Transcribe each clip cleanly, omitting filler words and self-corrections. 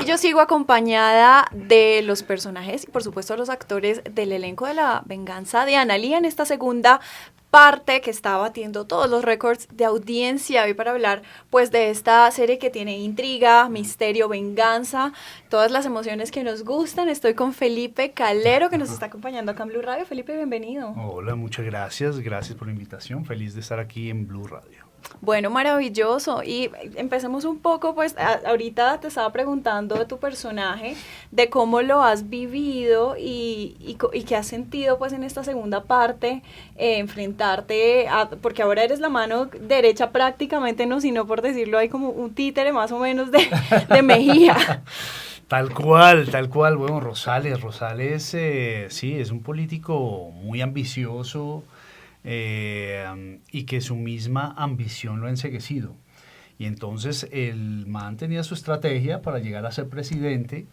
yo sigo acompañada de los personajes y por supuesto los actores del elenco de La Venganza de Analía en esta segunda parte que está batiendo todos los récords de audiencia hoy para hablar pues de esta serie que tiene intriga, misterio, venganza, todas las emociones que nos gustan. Estoy con Felipe Calero que nos está acompañando acá en Blue Radio. Felipe, bienvenido. Hola, muchas gracias por la invitación, feliz de estar aquí en Blue Radio. Bueno, maravilloso. Y empecemos un poco, pues, ahorita te estaba preguntando de tu personaje, de cómo lo has vivido y qué has sentido, pues, en esta segunda parte, enfrentarte a, porque ahora eres la mano derecha prácticamente, no, sino por decirlo, hay como un títere más o menos de Mejía. Tal cual, bueno, Rosales, sí, es un político muy ambicioso, y que su misma ambición lo ha enceguecido. Y entonces el man tenía su estrategia para llegar a ser presidente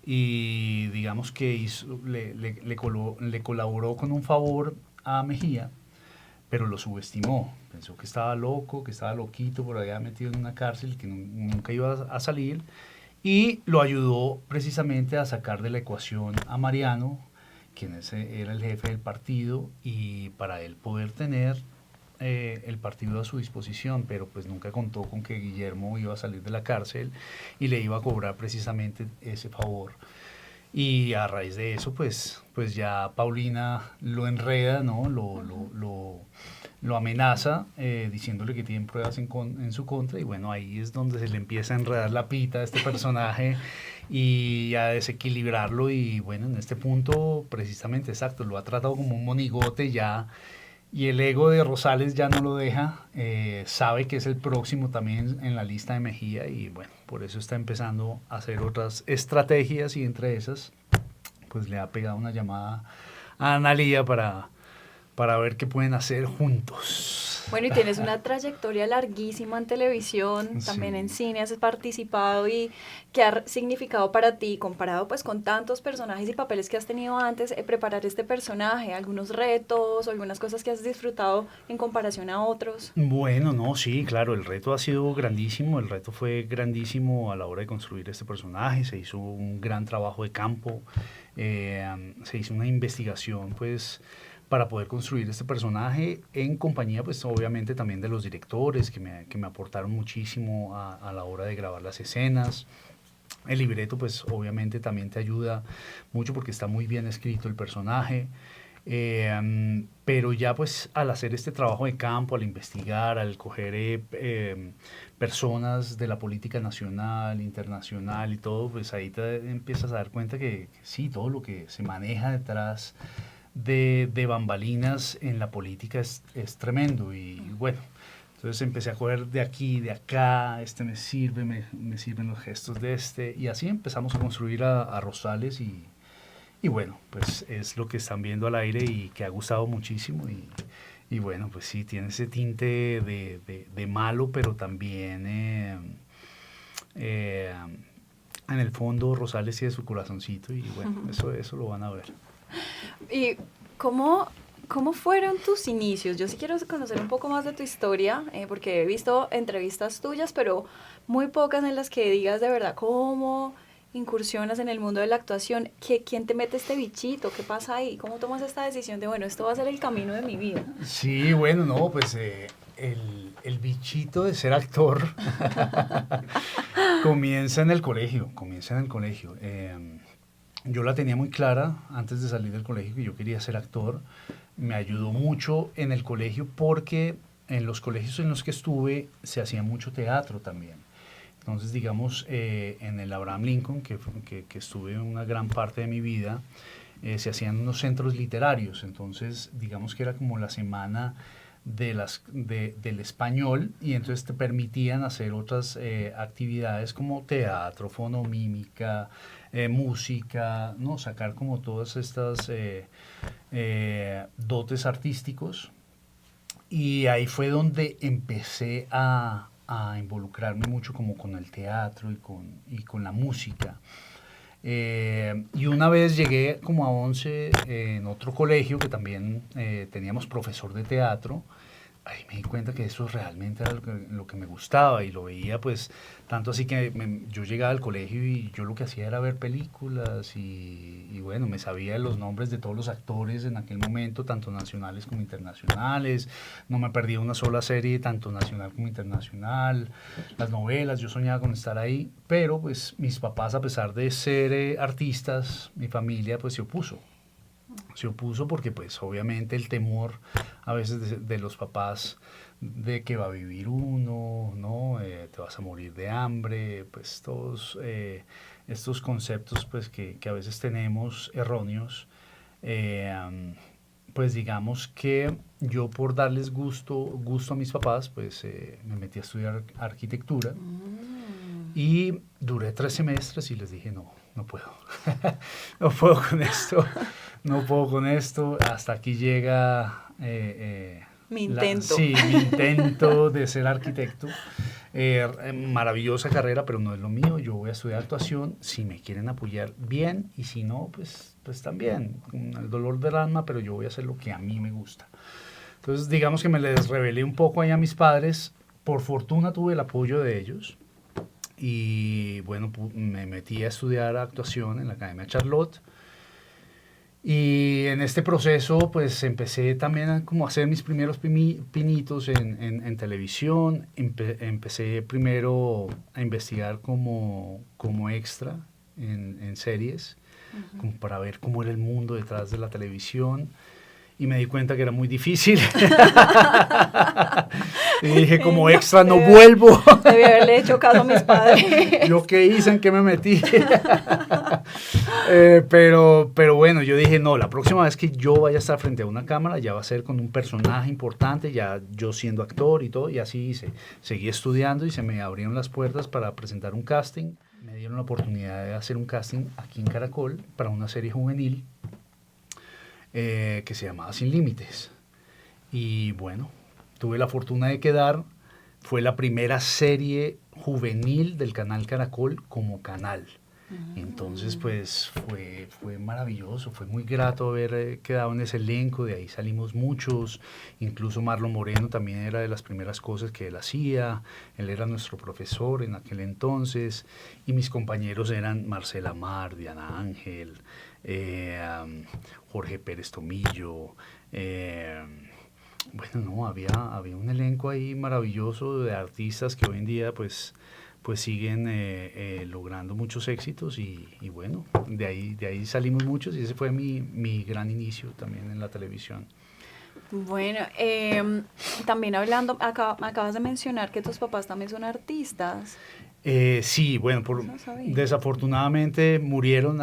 y digamos que le colaboró con un favor a Mejía, pero lo subestimó. Pensó que estaba loco, que estaba loquito por allá metido en una cárcel, que nunca iba a salir, y lo ayudó precisamente a sacar de la ecuación a Mariano, quien era el jefe del partido, y para él poder tener el partido a su disposición, pero pues nunca contó con que Guillermo iba a salir de la cárcel y le iba a cobrar precisamente ese favor. Y a raíz de eso, pues ya Paulina lo enreda, ¿no? Lo amenaza, diciéndole que tienen pruebas en su contra, y bueno, ahí es donde se le empieza a enredar la pita a este personaje y a desequilibrarlo, y bueno, en este punto, precisamente, exacto, lo ha tratado como un monigote ya, y el ego de Rosales ya no lo deja, sabe que es el próximo también en la lista de Mejía, y bueno, por eso está empezando a hacer otras estrategias, y entre esas, pues le ha pegado una llamada a Analía para ver qué pueden hacer juntos. Bueno, y tienes una trayectoria larguísima en televisión, también en cine has participado, y ¿qué ha significado para ti, comparado pues con tantos personajes y papeles que has tenido antes, preparar este personaje? ¿Algunos retos o algunas cosas que has disfrutado en comparación a otros? Bueno, no, sí, claro, el reto ha sido grandísimo, el reto fue grandísimo a la hora de construir este personaje, se hizo un gran trabajo de campo, se hizo una investigación pues para poder construir este personaje en compañía pues obviamente también de los directores que me aportaron muchísimo a la hora de grabar las escenas. El libreto pues obviamente también te ayuda mucho porque está muy bien escrito el personaje. Pero ya pues al hacer este trabajo de campo, al investigar, al coger personas de la política nacional, internacional y todo, pues ahí te empiezas a dar cuenta que sí, todo lo que se maneja detrás de bambalinas en la política es tremendo. Y bueno, entonces empecé a coger de aquí, de acá, me sirven los gestos de y así empezamos a construir a Rosales, y bueno, pues es lo que están viendo al aire y que ha gustado muchísimo, y bueno, pues sí, tiene ese tinte de malo, pero también en el fondo Rosales tiene su corazoncito, y bueno, eso lo van a ver. ¿Y cómo fueron tus inicios? Yo sí quiero conocer un poco más de tu historia, porque he visto entrevistas tuyas, pero muy pocas en las que digas de verdad cómo incursionas en el mundo de la actuación. ¿Quién te mete este bichito? ¿Qué pasa ahí? ¿Cómo tomas esta decisión de, bueno, esto va a ser el camino de mi vida? Sí, bueno, no, pues el bichito de ser actor comienza en el colegio. Yo la tenía muy clara antes de salir del colegio que yo quería ser actor. Me ayudó mucho en el colegio porque en los colegios en los que estuve se hacía mucho teatro también. Entonces, digamos, en el Abraham Lincoln, que estuve una gran parte de mi vida, se hacían unos centros literarios. Entonces, digamos que era como la semana del español, y entonces te permitían hacer otras actividades como teatro, fonomímica, música, ¿no? Sacar como todas estas dotes artísticos. Y ahí fue donde empecé a involucrarme mucho como con el teatro y con la música. Y una vez llegué como a 11 en otro colegio que también teníamos profesor de teatro, ahí me di cuenta que eso realmente era lo que me gustaba y lo veía pues tanto así que yo llegaba al colegio y yo lo que hacía era ver películas y bueno, me sabía los nombres de todos los actores en aquel momento, tanto nacionales como internacionales, no me perdía una sola serie, tanto nacional como internacional, las novelas, yo soñaba con estar ahí, pero pues mis papás, a pesar de ser artistas, mi familia pues se opuso porque pues obviamente el temor a veces de los papás de que va a vivir uno, ¿no? Te vas a morir de hambre, pues todos estos conceptos pues que a veces tenemos erróneos, eh, pues digamos que yo por darles gusto a mis papás, pues me metí a estudiar arquitectura y duré 3 semestres y les dije no, no puedo, no puedo con esto. No puedo con esto, hasta aquí llega mi intento. sí, mi intento de ser arquitecto. Maravillosa carrera, pero no es lo mío. Yo voy a estudiar actuación. Si me quieren apoyar, bien, y si no, pues también, con el dolor del alma, pero yo voy a hacer lo que a mí me gusta. Entonces, digamos que me les revelé un poco ahí a mis padres. Por fortuna tuve el apoyo de ellos. Y bueno, me metí a estudiar actuación en la Academia Charlotte. Y en este proceso pues empecé también a como hacer mis primeros pinitos en televisión. Empecé primero a investigar como extra en series, como para ver cómo era el mundo detrás de la televisión. Y me di cuenta que era muy difícil. Y dije, como extra no vuelvo. Debí haberle hecho caso a mis padres. ¿Yo qué hice? ¿En qué me metí? Pero bueno, yo dije, no, la próxima vez que yo vaya a estar frente a una cámara, ya va a ser con un personaje importante, ya yo siendo actor y todo, y así hice. Seguí estudiando y se me abrieron las puertas para presentar un casting. Me dieron la oportunidad de hacer un casting aquí en Caracol para una serie juvenil que se llamaba Sin Límites. Y bueno, tuve la fortuna de quedar. Fue la primera serie juvenil del canal Caracol como canal. Entonces, pues fue maravilloso, fue muy grato haber quedado en ese elenco, de ahí salimos muchos, incluso Marlon Moreno también era de las primeras cosas que él hacía, él era nuestro profesor en aquel entonces, y mis compañeros eran Marcela Mar, Diana Ángel, Jorge Pérez Tomillo, bueno, no, había un elenco ahí maravilloso de artistas que hoy en día pues siguen logrando muchos éxitos y bueno, de ahí salimos muchos y ese fue mi gran inicio también en la televisión. Bueno, también hablando, acabas de mencionar que tus papás también son artistas. Sí, bueno, desafortunadamente murieron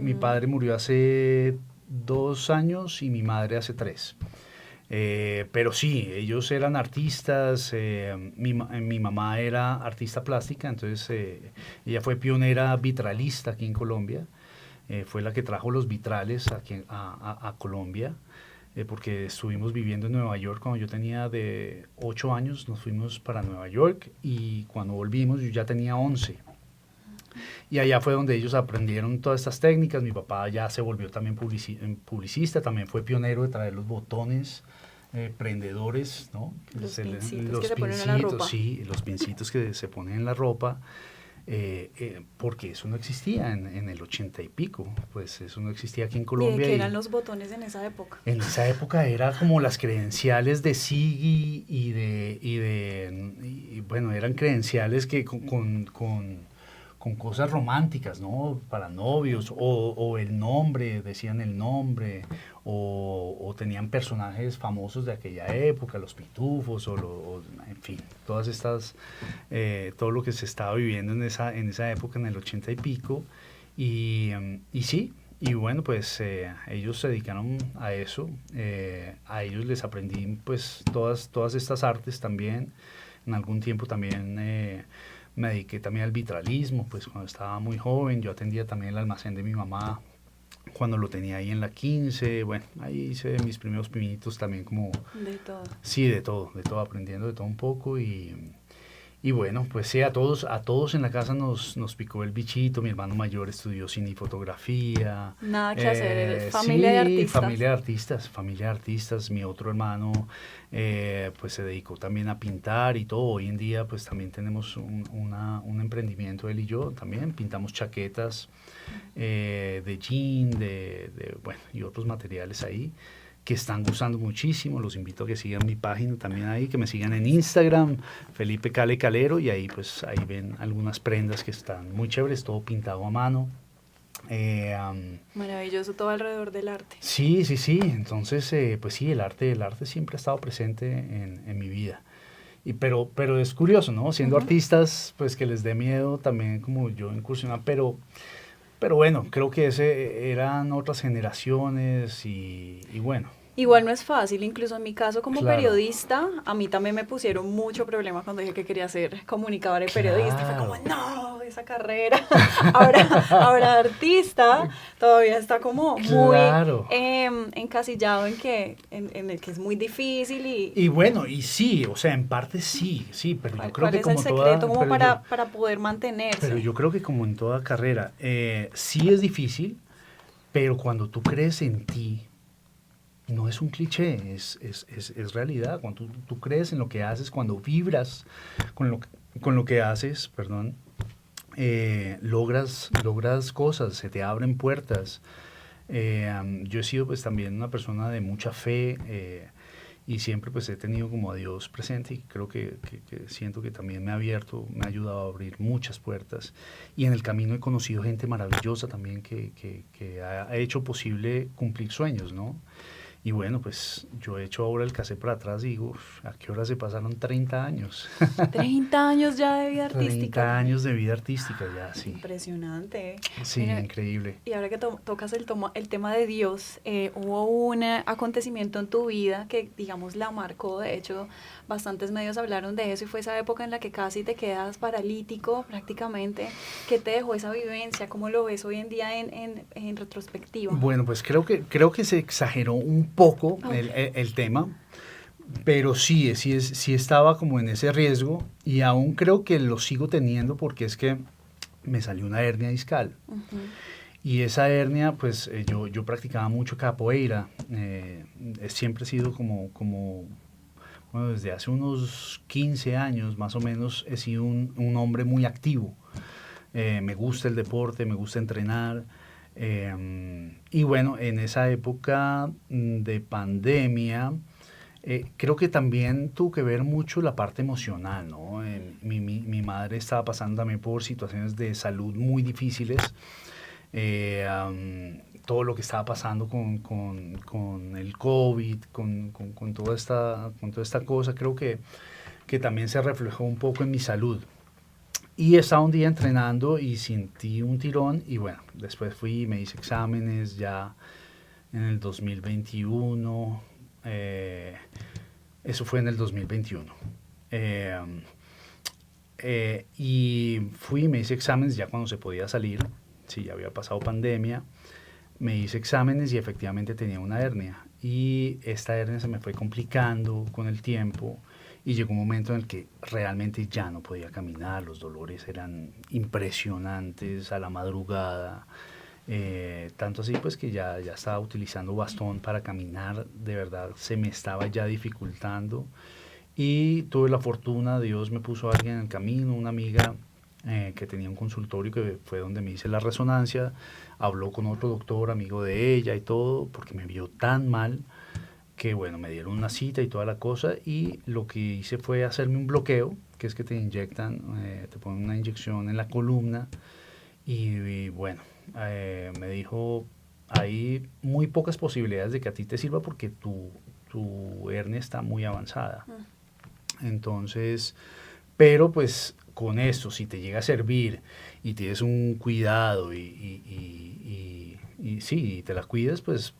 mi padre murió hace 2 años y mi madre hace 3. Pero sí, ellos eran artistas, mi mamá era artista plástica, entonces ella fue pionera vitralista aquí en Colombia, fue la que trajo los vitrales aquí a Colombia, porque estuvimos viviendo en Nueva York cuando yo tenía de 8 años, nos fuimos para Nueva York y cuando volvimos yo ya tenía 11. Y allá fue donde ellos aprendieron todas estas técnicas. Mi papá ya se volvió también publicista, también fue pionero de traer los botones prendedores, ¿no? Los pincitos que se ponen en la ropa. Sí, los pincitos que se ponen en la ropa, porque eso no existía en el 80 y pico, pues eso no existía aquí en Colombia. ¿Y de qué eran los botones en esa época? En esa época era como las credenciales de Sigi y bueno, eran credenciales que con cosas románticas, ¿no? Para novios, o el nombre, decían el nombre, o tenían personajes famosos de aquella época, los pitufos, en fin, todas estas, todo lo que se estaba viviendo en esa época, en el 80 y pico, y sí, y bueno, pues ellos se dedicaron a eso, a ellos les aprendí pues todas estas artes también, en algún tiempo también me dediqué también al vitralismo, pues cuando estaba muy joven, yo atendía también el almacén de mi mamá, cuando lo tenía ahí en la 15, bueno, ahí hice mis primeros pinitos también como... De todo. Sí, de todo, aprendiendo de todo un poco y Y bueno, pues sí, a todos en la casa nos picó el bichito. Mi hermano mayor estudió cine y fotografía. Nada que hacer, eres familia de Sí, artistas. familia de artistas. Mi otro hermano pues se dedicó también a pintar y todo. Hoy en día pues también tenemos un emprendimiento, él y yo también. Pintamos chaquetas de jean, bueno, y otros materiales ahí que están gustando muchísimo. Los invito a que sigan mi página también ahí, que me sigan en Instagram, Felipe Cale Calero, y ahí pues ahí ven algunas prendas que están muy chéveres, todo pintado a mano. Maravilloso todo alrededor del arte. Sí, sí, sí, entonces pues sí, el arte siempre ha estado presente en mi vida. Pero es curioso, ¿no? Siendo Ujú. artistas, pues que les dé miedo también como yo incursionar, pero bueno, creo que ese eran otras generaciones y bueno, Igual no es fácil, incluso en mi caso como claro, periodista, a mí también me pusieron mucho problema cuando dije que quería ser comunicadora y periodista. Y fue como, claro, no, esa carrera. Ahora artista todavía está como muy claro. encasillado en el que es muy difícil y Y bueno, y sí, o sea, en parte sí, sí, pero yo creo cuál que es el como secreto toda, como para poder pero mantenerse. yo creo que como en toda carrera, sí es difícil, pero cuando tú crees en ti, no es un cliché, es realidad. Cuando tú crees en lo que haces, cuando vibras con lo que haces, perdón, logras cosas, se te abren puertas. Yo he sido pues también una persona de mucha fe y siempre pues he tenido como a Dios presente y creo que siento que también me ha abierto, me ha ayudado a abrir muchas puertas y en el camino he conocido gente maravillosa también que ha hecho posible cumplir sueños, ¿no? Y bueno, pues yo he hecho ahora el cassette para atrás y digo, "Uf, ¿a qué hora se pasaron 30 años? 30 años ya de vida 30 artística. años de vida artística ya, sí. Impresionante. Sí, Mira, increíble. y ahora que tocas el tema de Dios, hubo un acontecimiento en tu vida que, digamos, la marcó. De hecho, bastantes medios hablaron de eso y fue esa época en la que casi te quedas paralítico prácticamente. ¿Qué te dejó esa vivencia? ¿Cómo lo ves hoy en día en retrospectiva? Bueno, pues creo que se exageró un poco Ok. el tema, pero sí, sí estaba como en ese riesgo y aún creo que lo sigo teniendo porque es que me salió una hernia discal. Ujú. Y esa hernia, pues yo practicaba mucho capoeira, siempre he sido bueno, desde hace unos 15 años más o menos he sido un hombre muy activo. Me gusta el deporte, me gusta entrenar. Y bueno, en esa época de pandemia, creo que también tuvo que ver mucho la parte emocional, ¿no? Mi madre estaba pasando también por situaciones de salud muy difíciles. Todo lo que estaba pasando con el COVID, con toda esta cosa, creo que también se reflejó un poco en mi salud. Y estaba un día entrenando y sentí un tirón y bueno, después fui y me hice exámenes ya en el 2021. Eso fue en el 2021. Eh, y fui y me hice exámenes ya cuando se podía salir. Sí, ya había pasado pandemia. Me hice exámenes y efectivamente tenía una hernia. Y esta hernia se me fue complicando con el tiempo y llegó un momento en el que realmente ya no podía caminar, los dolores eran impresionantes a la madrugada, tanto así pues que ya estaba utilizando bastón para caminar, de verdad se me estaba ya dificultando y tuve la fortuna, Dios me puso a alguien en el camino, una amiga que tenía un consultorio que fue donde me hice la resonancia, habló con otro doctor, amigo de ella y todo, porque me vio tan mal que bueno, me dieron una cita y toda la cosa y lo que hice fue hacerme un bloqueo, que es que te inyectan, te ponen una inyección en la columna y bueno, me dijo, hay muy pocas posibilidades de que a ti te sirva porque tu hernia está muy avanzada. Mm. Entonces, pero pues con esto, si te llega a servir y tienes un cuidado y sí, y te la cuidas, pues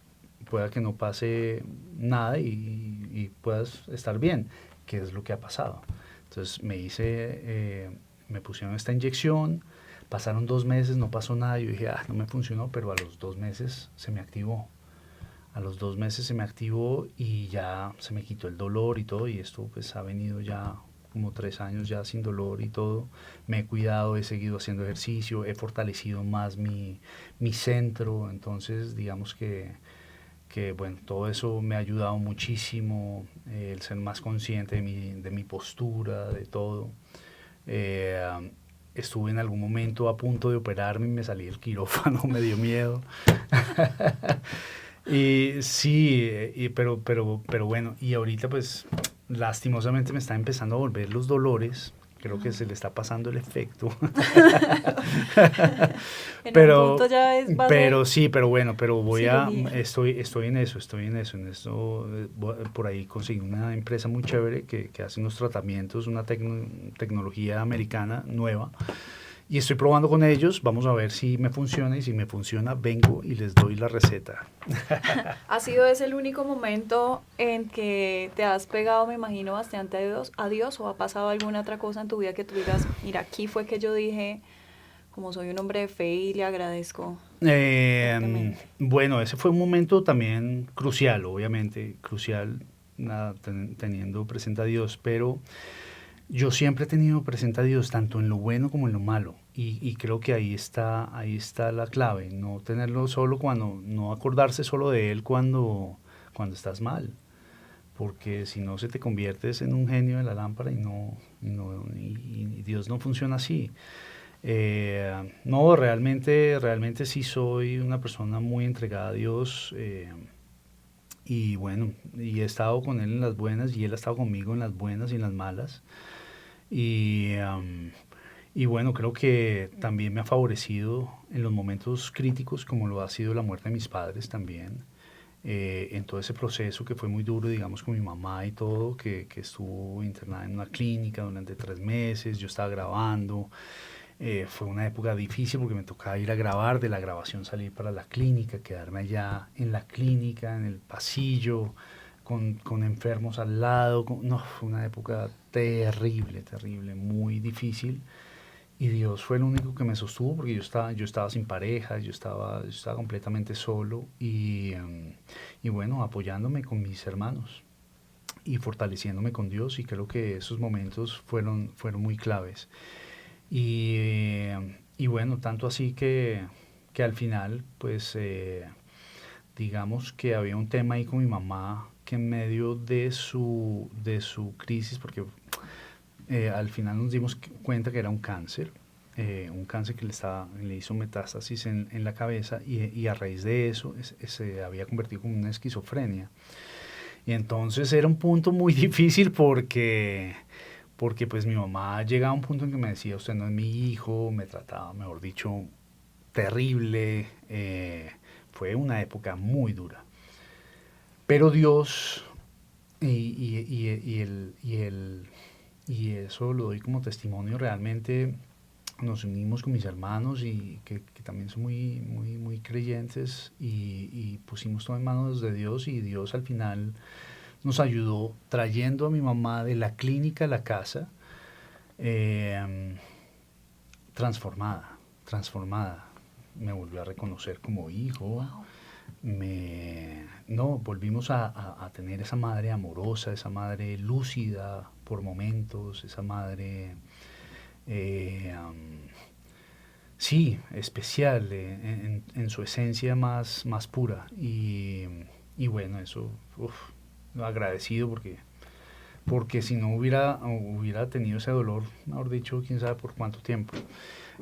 pueda que no pase nada y puedas estar bien, que es lo que ha pasado. Entonces me pusieron esta inyección, pasaron 2 meses, no pasó nada, yo dije, no me funcionó, pero a los 2 meses se me activó. A los 2 meses se me activó y ya se me quitó el dolor y todo, y esto pues ha venido ya como 3 años ya sin dolor y todo. Me he cuidado, he seguido haciendo ejercicio, he fortalecido más mi centro, entonces digamos que bueno, todo eso me ha ayudado muchísimo, el ser más consciente de mi postura, de todo. Eh, Estuve en algún momento a punto de operarme y me salí del quirófano, me dio miedo. Y sí, pero bueno, y ahorita pues lastimosamente me está empezando a volver los dolores. Creo que se le está pasando el efecto. En un Pero, punto ya es base pero sí, pero bueno, pero cirugía. estoy en eso, por ahí conseguí una empresa muy chévere que hace unos tratamientos, una tecnología americana nueva, y estoy probando con ellos, vamos a ver si me funciona, y si me funciona, vengo y les doy la receta. ¿Ha sido ese el único momento en que te has pegado, me imagino, bastante a Dios, o ha pasado alguna otra cosa en tu vida que tú digas, mira, aquí fue que yo dije, como soy un hombre de fe y le agradezco fuertemente? Bueno, ese fue un momento también crucial, obviamente, crucial, teniendo presente a Dios, pero yo siempre he tenido presente a Dios tanto en lo bueno como en lo malo, y creo que ahí está la clave, no tenerlo solo cuando, no acordarse solo de Él cuando estás mal, porque si no se te conviertes en un genio de la lámpara, y Dios no funciona así. No, realmente sí soy una persona muy entregada a Dios, y bueno, y he estado con Él en las buenas y Él ha estado conmigo en las buenas y en las malas. Y, y bueno, creo que también me ha favorecido en los momentos críticos, como lo ha sido la muerte de mis padres también. En todo ese proceso que fue muy duro, digamos, con mi mamá y todo, que estuvo internada en una clínica durante 3 meses, yo estaba grabando, fue una época difícil porque me tocaba ir a grabar, de la grabación salir para la clínica, quedarme allá en la clínica, en el pasillo, con enfermos al lado. No, fue una época terrible, terrible, muy difícil. Y Dios fue el único que me sostuvo porque yo estaba sin pareja, yo estaba completamente solo, y bueno, apoyándome con mis hermanos y fortaleciéndome con Dios, y creo que esos momentos fueron muy claves. Y bueno, tanto así que al final, pues digamos que había un tema ahí con mi mamá, que en medio de su crisis, porque al final nos dimos cuenta que era un cáncer que le hizo metástasis en la cabeza, y a raíz de eso se había convertido como una esquizofrenia. Y entonces era un punto muy difícil porque pues mi mamá llegaba a un punto en que me decía, usted no es mi hijo, me trataba, mejor dicho, terrible. Fue una época muy dura. Pero Dios, y eso lo doy como testimonio, realmente nos unimos con mis hermanos, y que también son muy creyentes, y pusimos todo en manos de Dios, y Dios al final nos ayudó trayendo a mi mamá de la clínica a la casa, eh, transformada. Me volvió a reconocer como hijo. Wow. No, volvimos a tener esa madre amorosa, esa madre lúcida por momentos, esa madre, eh, um, sí, especial, en su esencia más pura. Y bueno, eso, agradecido, porque si no hubiera tenido ese dolor, mejor dicho, quién sabe por cuánto tiempo.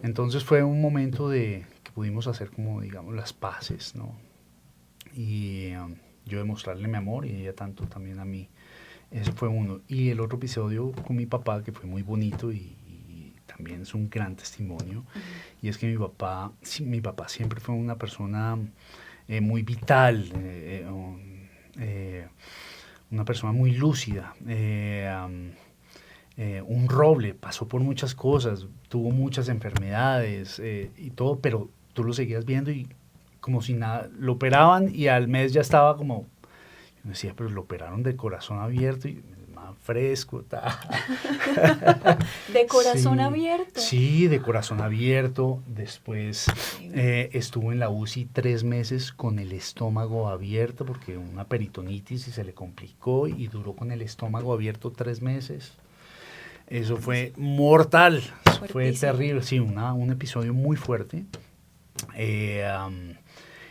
Entonces fue un momento de que pudimos hacer, como digamos, las paces, ¿no? Y yo demostrarle mi amor, y ella tanto también a mí. Ese fue uno. Y el otro episodio con mi papá, que fue muy bonito, y también es un gran testimonio, y es que mi papá siempre fue una persona muy vital, una persona muy lúcida, un roble, pasó por muchas cosas, tuvo muchas enfermedades, y todo, pero tú lo seguías viendo, y como si nada, lo operaban y al mes ya estaba como, yo decía, pero lo operaron de corazón abierto y más fresco. De corazón Sí, abierto. sí, de corazón abierto. Después estuvo en la UCI 3 meses con el estómago abierto, porque una peritonitis, y se le complicó, y duró con el estómago abierto 3 meses. Eso fue mortal, fue Fuertísimo. terrible, sí, un episodio muy fuerte.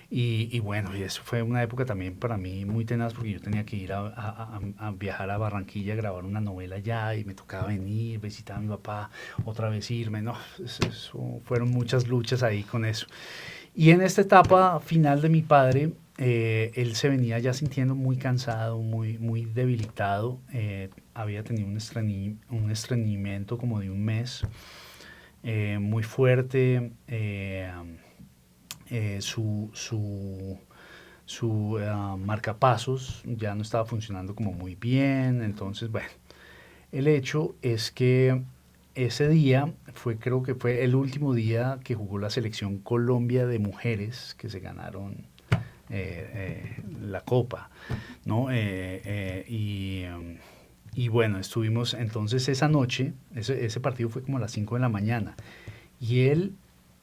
Y bueno, y eso fue una época también para mí muy tenaz porque yo tenía que ir a viajar a Barranquilla a grabar una novela allá y me tocaba venir, visitar a mi papá, otra vez irme, no, fueron muchas luchas ahí con eso. Y en esta etapa final de mi padre, él se venía ya sintiendo muy cansado, muy debilitado, había tenido un estreñimiento como de un mes, muy fuerte, su marcapasos ya no estaba funcionando como muy bien, entonces bueno, el hecho es que ese día creo que fue el último día que jugó la selección Colombia de mujeres que se ganaron la copa, ¿no? Y bueno, estuvimos entonces esa noche, ese partido fue como a las 5 de la mañana, y él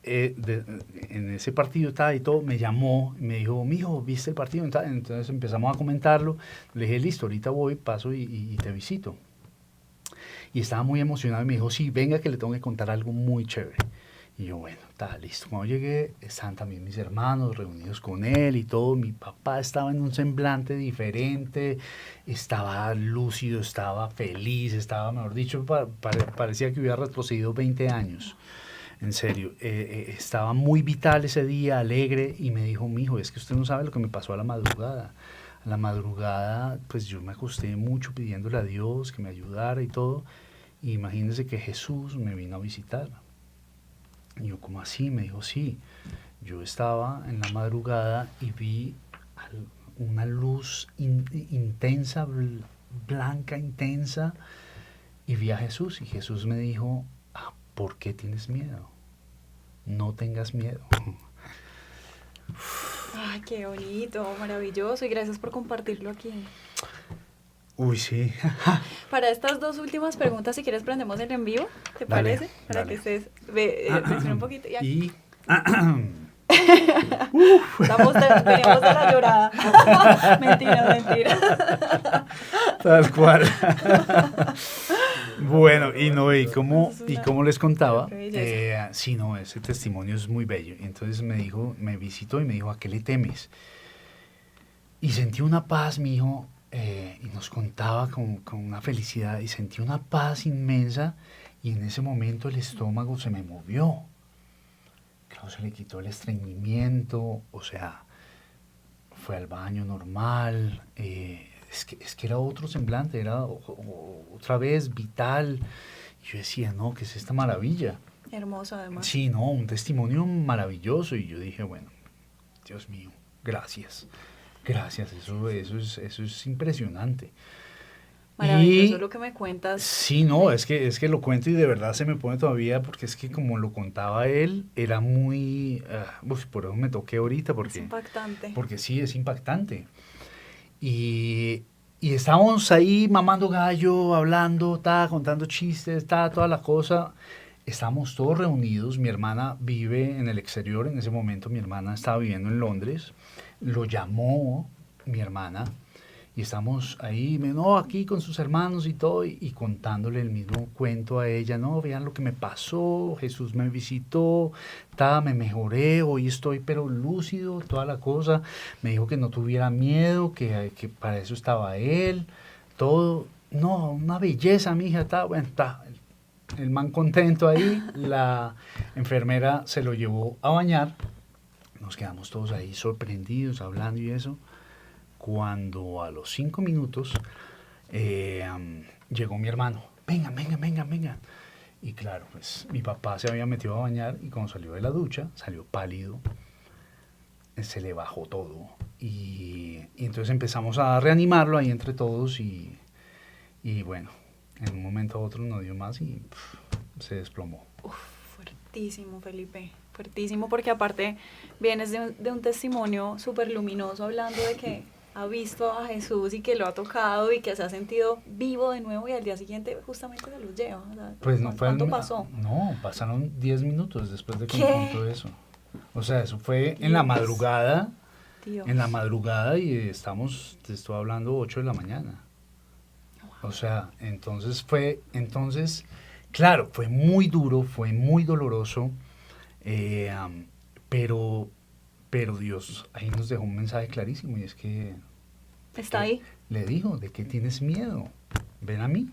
en ese partido estaba y todo, me llamó, me dijo, mijo, ¿viste el partido? Entonces empezamos a comentarlo, le dije, listo, ahorita voy, paso y te visito. Y estaba muy emocionado y me dijo, sí, venga que le tengo que contar algo muy chévere. Y yo, bueno, está listo. Cuando llegué, estaban también mis hermanos reunidos con él y todo. Mi papá estaba en un semblante diferente, estaba lúcido, estaba feliz, estaba, mejor dicho, parecía que hubiera retrocedido 20 años. En serio, estaba muy vital ese día, alegre, y me dijo, mijo, es que usted no sabe lo que me pasó a la madrugada. A la madrugada, pues yo me acosté mucho pidiéndole a Dios que me ayudara y todo, y imagínese que Jesús me vino a visitar. Y yo, ¿cómo así? Me dijo, sí, yo estaba en la madrugada y vi una luz intensa, blanca, intensa, y vi a Jesús, y Jesús me dijo, ¿por qué tienes miedo? No tengas miedo. Ay, qué bonito, maravilloso, y gracias por compartirlo aquí. Uy, sí. Para estas dos últimas preguntas, si quieres, prendemos el en vivo, ¿te Dale, parece? Para dale. que estés, respira un poquito. Y Venimos de la llorada. Mentira. tal cual. Bueno, y como les contaba, Qué belleza. sí, no, ese testimonio es muy bello. Entonces me visitó y me dijo, ¿a qué le temes? Y sentí una paz, mi hijo, y nos contaba con una felicidad, y sentí una paz inmensa, y en ese momento el estómago se me movió. Claro, se le quitó el estreñimiento, o sea, fue al baño normal, es que era otro semblante, era otra vez vital. Y yo decía, no, ¿qué es esta maravilla? Hermoso, además. Sí, no, un testimonio maravilloso. Y yo dije, bueno, Dios mío, gracias. Gracias, eso es impresionante. Maravilloso Y lo que me cuentas. sí, no, es que lo cuento y de verdad se me pone todavía porque es que como lo contaba él, era muy... por eso me toqué ahorita Es porque impactante. sí, es impactante. Y estábamos ahí mamando gallo, hablando, contando chistes, toda la cosa. Estábamos todos reunidos. Mi hermana vive en el exterior. En ese momento mi hermana estaba viviendo en Londres. Lo llamó mi hermana y estamos ahí, no, aquí con sus hermanos y todo, y contándole el mismo cuento a ella, no, vean lo que me pasó, Jesús me visitó, me mejoré, hoy estoy pero lúcido, toda la cosa, me dijo que no tuviera miedo, que para eso estaba él, todo, no, una belleza, mi hija, bueno, el man contento ahí, la enfermera se lo llevó a bañar, nos quedamos todos ahí sorprendidos, hablando y eso. Cuando a los 5 minutos llegó mi hermano, venga. Y claro, pues mi papá se había metido a bañar y cuando salió de la ducha, salió pálido, se le bajó todo. Y entonces empezamos a reanimarlo ahí entre todos y bueno, en un momento a otro no dio más y se desplomó. Fuertísimo, Felipe, fuertísimo, porque aparte vienes de un testimonio súper luminoso hablando de que ha visto a Jesús y que lo ha tocado y que se ha sentido vivo de nuevo y al día siguiente justamente se los lleva. O sea, pues no fue ¿cuánto pasó? No, pasaron 10 minutos después de que ¿Qué? me contó eso. O sea, eso fue en la madrugada. Dios. En la madrugada y te estoy hablando 8 de la mañana. O sea, claro, fue muy duro, fue muy doloroso, pero, pero Dios ahí nos dejó un mensaje clarísimo y es que Está ahí. le dijo, ¿de qué tienes miedo? Ven a mí.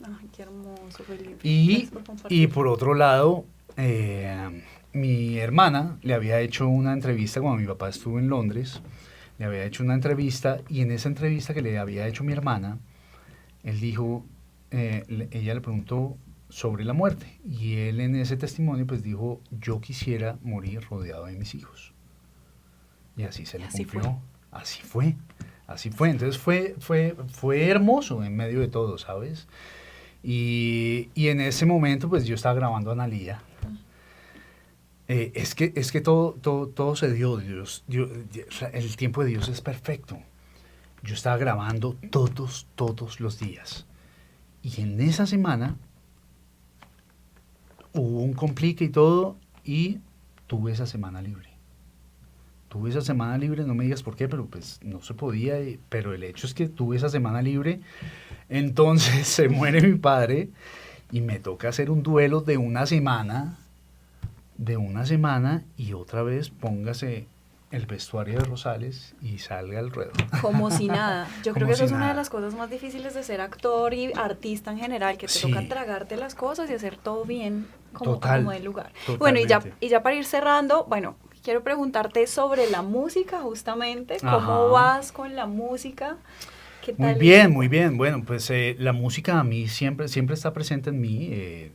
Ay, qué hermoso, Felipe. Y, Gracias por compartir. y por otro lado, mi hermana le había hecho una entrevista cuando mi papá estuvo en Londres, le había hecho una entrevista y en esa entrevista que le había hecho mi hermana, él dijo, ella le preguntó sobre la muerte y él en ese testimonio pues dijo, yo quisiera morir rodeado de mis hijos. Y así se le cumplió. Así fue. Así fue. Entonces fue hermoso en medio de todo, ¿sabes? Y en ese momento pues yo estaba grabando a Analía. Es que todo se dio, el tiempo de Dios es perfecto. Yo estaba grabando todos los días. Y en esa semana hubo un complique y todo, y tuve esa semana libre. No me digas por qué, pero pues no se podía, pero el hecho es que tuve esa semana libre. Entonces se muere mi padre y me toca hacer un duelo de una semana, y otra vez póngase el vestuario de Rosales y salga al ruedo. Como si nada. Yo creo Como que eso si es una de nada. las cosas más difíciles de ser actor y artista en general, que te Sí. toca tragarte las cosas y hacer todo bien como de lugar. Totalmente. Bueno, y ya para ir cerrando, bueno, quiero preguntarte sobre la música justamente, ¿cómo Ajá. vas con la música? ¿Qué Muy tal? bien, muy bien. Bueno, pues la música a mí siempre está presente en mí.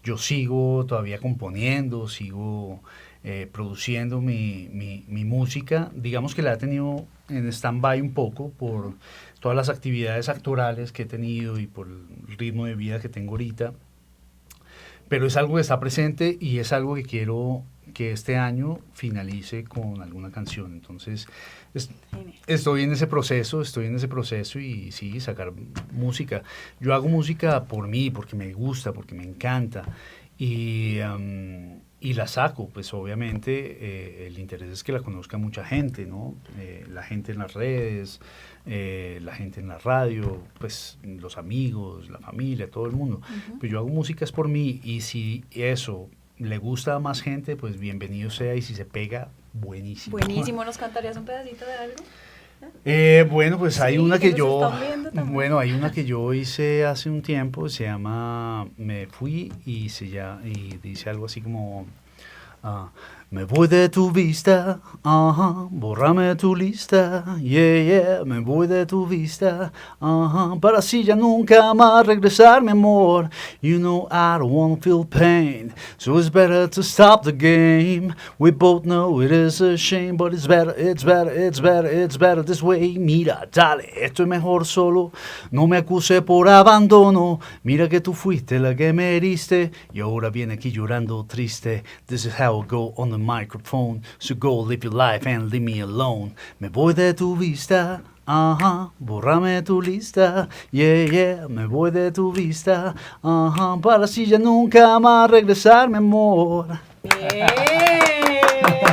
Yo sigo todavía componiendo, sigo produciendo mi música. Digamos que la he tenido en stand-by un poco por todas las actividades actorales que he tenido y por el ritmo de vida que tengo ahorita. Pero es algo que está presente y es algo que quiero que este año finalice con alguna canción. Entonces, estoy en ese proceso y sí, sacar música. Yo hago música por mí, porque me gusta, porque me encanta. Y la saco, pues obviamente el interés es que la conozca mucha gente, ¿no? La gente en las redes, la gente en la radio, pues los amigos, la familia, todo el mundo. Pues yo hago música es por mí y si eso le gusta a más gente, pues bienvenido sea y si se pega, buenísimo. Buenísimo, ¿nos cantarías un pedacito de algo? Bueno, pues hay Sí, una que que nos están viendo también. bueno, hay una que yo hice hace un tiempo, se llama Me fui y dice algo así como me voy de tu vista, bórrame de tu lista, yeah, me voy de tu vista, para así ya nunca más regresar, mi amor. You know I don't wanna feel pain, so it's better to stop the game. We both know it is a shame, but it's better this way. Mira, dale, estoy mejor solo, no me acuse por abandono. Mira que tú fuiste la que me heriste y ahora viene aquí llorando triste. This is how I go on the microphone, so go live your life and leave me alone. Me voy de tu vista, bórrame de tu lista, yeah, me voy de tu vista, para así ya nunca más regresar, mi amor. Bien,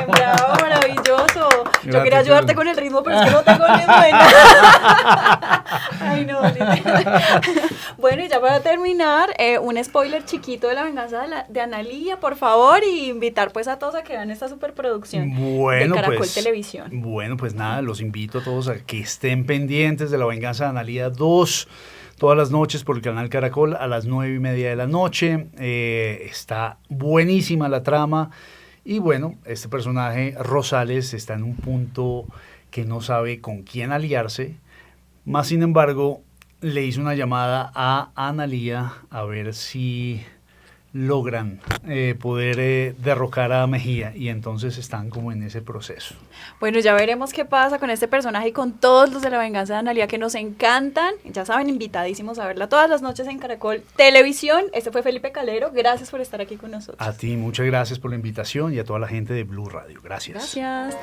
bravo, maravilloso. Yo Gracias, quería ayudarte Carlos. con el ritmo, pero es que no tengo ritmo de nada. Ay, no, literal. Bueno, y ya para terminar, un spoiler chiquito de La Venganza de Analía, por favor, y invitar pues a todos a que vean esta superproducción de Caracol Televisión. Bueno, pues nada, los invito a todos a que estén pendientes de La Venganza de Analía 2. Todas las noches por el canal Caracol a las 9:30 de la noche. Está buenísima la trama. Y bueno, este personaje, Rosales, está en un punto que no sabe con quién aliarse. Más sin embargo, le hizo una llamada a Analía a ver si logran poder derrocar a Mejía. Y entonces están como en ese proceso. Bueno, ya veremos qué pasa con este personaje y con todos los de La Venganza de Analía que nos encantan. Ya saben, invitadísimos a verla todas las noches en Caracol Televisión. Este fue Felipe Calero. Gracias por estar aquí con nosotros. A ti, muchas gracias por la invitación y a toda la gente de Blue Radio. Gracias. Gracias.